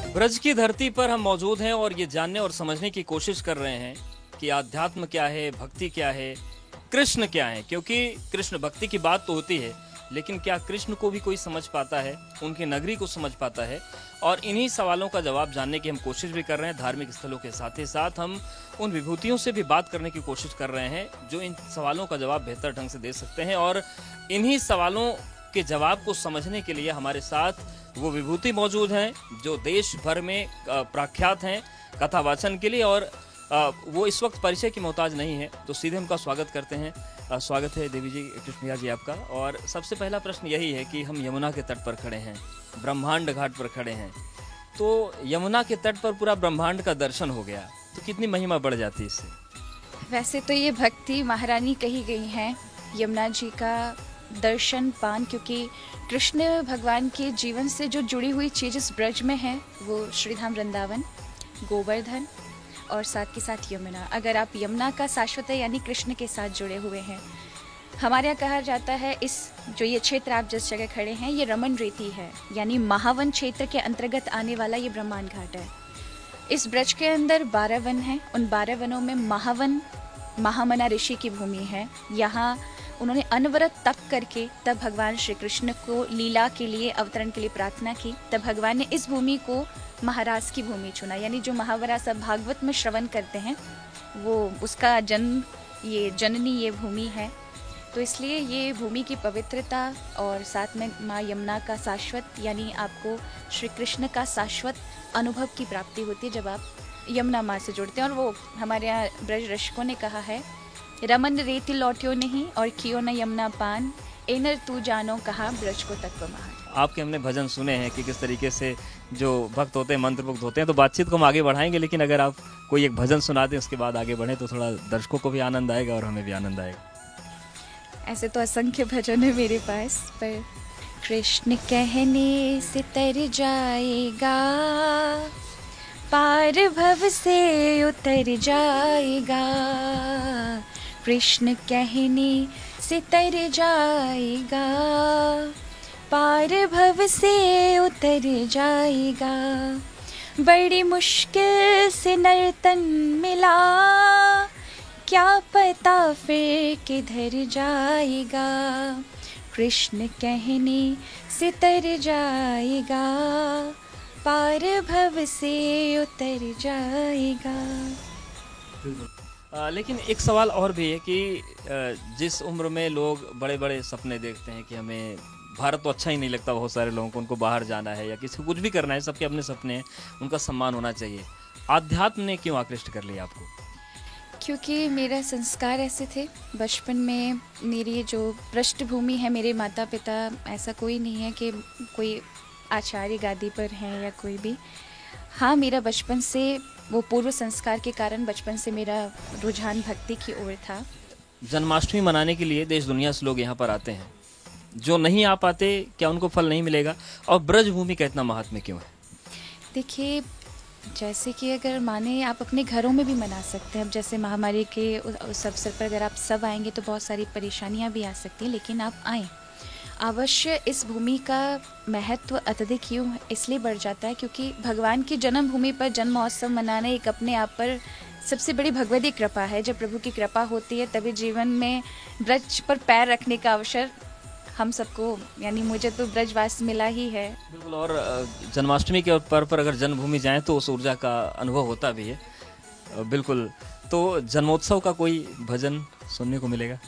ब्रज की धरती पर हम मौजूद हैं और ये जानने और समझने की कोशिश कर रहे हैं कि आध्यात्म क्या है, भक्ति क्या है, कृष्ण क्या है। क्योंकि कृष्ण भक्ति की बात तो होती है, लेकिन क्या कृष्ण को भी कोई समझ पाता है, उनकी नगरी को समझ पाता है? और इन्हीं सवालों का जवाब जानने की हम कोशिश भी कर रहे हैं। धार्मिक स्थलों के साथ ही साथ हम उन विभूतियों से भी बात करने की कोशिश कर रहे हैं जो इन सवालों का जवाब बेहतर ढंग से दे सकते हैं। और इन्हीं सवालों के जवाब को समझने के लिए हमारे साथ वो विभूति मौजूद हैं जो देश भर में प्रख्यात हैं कथावाचन के लिए, और वो इस वक्त परिचय की मोहताज नहीं है। तो सीधे उनका स्वागत करते हैं। स्वागत है देवी जी, कृष्णिया जी आपका। और सबसे पहला प्रश्न यही है कि हम यमुना के तट पर खड़े हैं, ब्रह्मांड घाट पर खड़े हैं, तो यमुना के तट पर पूरा ब्रह्मांड का दर्शन हो गया, तो कितनी महिमा बढ़ जाती है इससे? वैसे तो ये भक्ति महारानी कही गई है, यमुना जी का दर्शन पान, क्योंकि कृष्ण भगवान के जीवन से जो जुड़ी हुई चीज़ इस ब्रज में है वो श्रीधाम वृंदावन, गोवर्धन और साथ के साथ यमुना। अगर आप यमुना का शाश्वत है यानी कृष्ण के साथ जुड़े हुए हैं। हमारे यहाँ कहा जाता है इस जो ये क्षेत्र आप जिस जगह खड़े हैं ये रमन रेती है, यानी महावन क्षेत्र के अंतर्गत आने वाला ये ब्रह्मांड घाट है। इस ब्रज के अंदर 12 वन हैं। उन 12 वनों में महावन महामना ऋषि की भूमि है। यहाँ उन्होंने अनवरत तप करके तब भगवान श्री कृष्ण को लीला के लिए अवतरण के लिए प्रार्थना की। तब भगवान ने इस भूमि को महाराज की भूमि चुना, यानी जो महावरा सब भागवत में श्रवण करते हैं वो उसका जन्म ये जननी ये भूमि है। तो इसलिए ये भूमि की पवित्रता और साथ में माँ यमुना का शाश्वत, यानी आपको श्री कृष्ण का शाश्वत अनुभव की प्राप्ति होती है जब आप यमुना माँ से जुड़ते हैं। और वो हमारे यहाँ ब्रज रसिकों ने कहा है, रमन रेति लौट्यो नहीं और कियो न यमुना पान, एनर तू जानो कहा ब्रज को तत्व महान। आपके हमने भजन सुने हैं कि किस तरीके से जो भक्त होते हैं मंत्रमुग्ध होते हैं। तो बातचीत को हम आगे बढ़ाएंगे, लेकिन अगर आप कोई एक भजन सुना दें उसके बाद आगे बढ़ें तो थोड़ा दर्शकों को भी आनंद आएगा और हमें भी आनंद आएगा। ऐसे तो असंख्य भजन है मेरे पास, पर कृष्ण कहने से तर जाएगा, पार भव से उतर जाएगा, कृष्ण कहने से तर जाएगा, पार भव से उतर जाएगा, बड़ी मुश्किल से नर्तन मिला, क्या पता फिर किधर जाएगा, कृष्ण कहने से तर जाएगा, पार भव से उतर जाएगा। लेकिन एक सवाल और भी है कि जिस उम्र में लोग बड़े बड़े सपने देखते हैं कि हमें भारत तो अच्छा ही नहीं लगता, बहुत सारे लोगों को उनको बाहर जाना है या किसी को कुछ भी करना है, सबके अपने सपने हैं, उनका सम्मान होना चाहिए। आध्यात्म ने क्यों आकृष्ट कर लिया आपको? क्योंकि मेरा संस्कार ऐसे थे बचपन में। मेरी जो पृष्ठभूमि है, मेरे माता पिता, ऐसा कोई नहीं है कि कोई आचार्य गादी पर हैं या कोई भी। हाँ, मेरा बचपन से वो पूर्व संस्कार के कारण बचपन से मेरा रुझान भक्ति की ओर था। जन्माष्टमी मनाने के लिए देश दुनिया से लोग यहाँ पर आते हैं, जो नहीं आ पाते क्या उनको फल नहीं मिलेगा? और ब्रज भूमि का इतना महात्म्य क्यों है? देखिए, जैसे कि अगर माने आप अपने घरों में भी मना सकते हैं। अब जैसे महामारी के उस अवसर पर अगर आप सब आएंगे तो बहुत सारी परेशानियां भी आ सकती हैं, लेकिन आप आएँ अवश्य। इस भूमि का महत्व अत्यधिक क्यों इसलिए बढ़ जाता है क्योंकि भगवान की जन्मभूमि पर जन्म महोत्सव मनाना एक अपने आप पर सबसे बड़ी भगवती कृपा है। जब प्रभु की कृपा होती है तभी जीवन में ब्रज पर पैर रखने का अवसर हम सबको, यानी मुझे तो ब्रजवास मिला ही है। बिल्कुल। और जन्माष्टमी के पर्व पर अगर जन्मभूमि जाएं तो उस ऊर्जा का अनुभव होता भी है। बिल्कुल। तो जन्मोत्सव का कोई भजन सुनने को मिलेगा?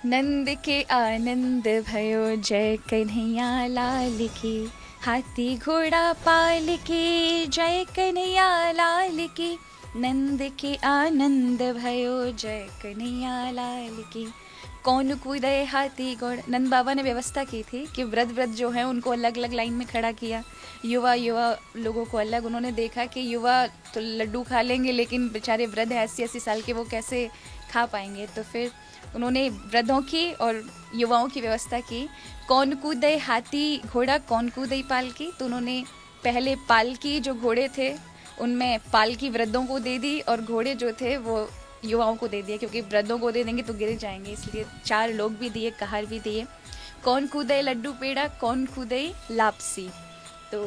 नंद के आनंद भयो जय कन्हैया लाल की, हाथी घोड़ा पाल की जय कन्हैया लाल की, नंद के आनंद भयो जय कन्हैया लाल की, कौन कूदे हाथी घोड़। नंद बाबा ने व्यवस्था की थी कि वृद्ध जो हैं उनको अलग अलग लाइन में खड़ा किया, युवा लोगों को अलग। उन्होंने देखा कि युवा तो लड्डू खा लेंगे लेकिन बेचारे वृद्ध 80-80 साल के वो कैसे खा पाएंगे। तो फिर उन्होंने वृद्धों की और युवाओं की व्यवस्था की, कौन कूदे हाथी घोड़ा कौन कूदे पालकी। तो उन्होंने पहले पालकी जो घोड़े थे उनमें पालकी वृद्धों को दे दी और घोड़े जो थे वो युवाओं को दे दिए, क्योंकि वृद्धों को दे देंगे तो गिर जाएंगे, इसलिए 4 लोग भी दिए, कहार भी दिए। कौन कूदे लड्डू पेड़ा कौन कूदे लापसी। तो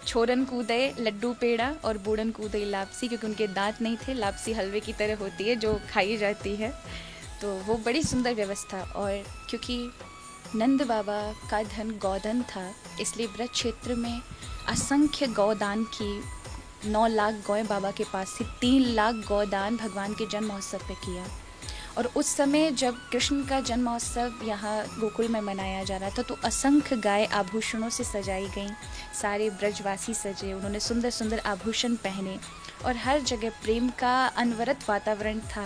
छोरन कूदे लड्डू पेड़ा और बूढ़न कूदे लापसी, क्योंकि उनके दांत नहीं थे। लापसी हलवे की तरह होती है जो खाई जाती है, तो वो बड़ी सुंदर व्यवस्था। और क्योंकि नंद बाबा का धन गौधन था, इसलिए ब्रज क्षेत्र में असंख्य गौदान की 9 लाख गौएं बाबा के पास थी। 3 लाख गौदान भगवान के जन्म महोत्सव पे किया। और उस समय जब कृष्ण का जन्म महोत्सव यहाँ गोकुल में मनाया जा रहा था, तो असंख्य गाय आभूषणों से सजाई गईं। सारे ब्रजवासी सजे, उन्होंने सुंदर सुंदर आभूषण पहने और हर जगह प्रेम का अनवरत वातावरण था।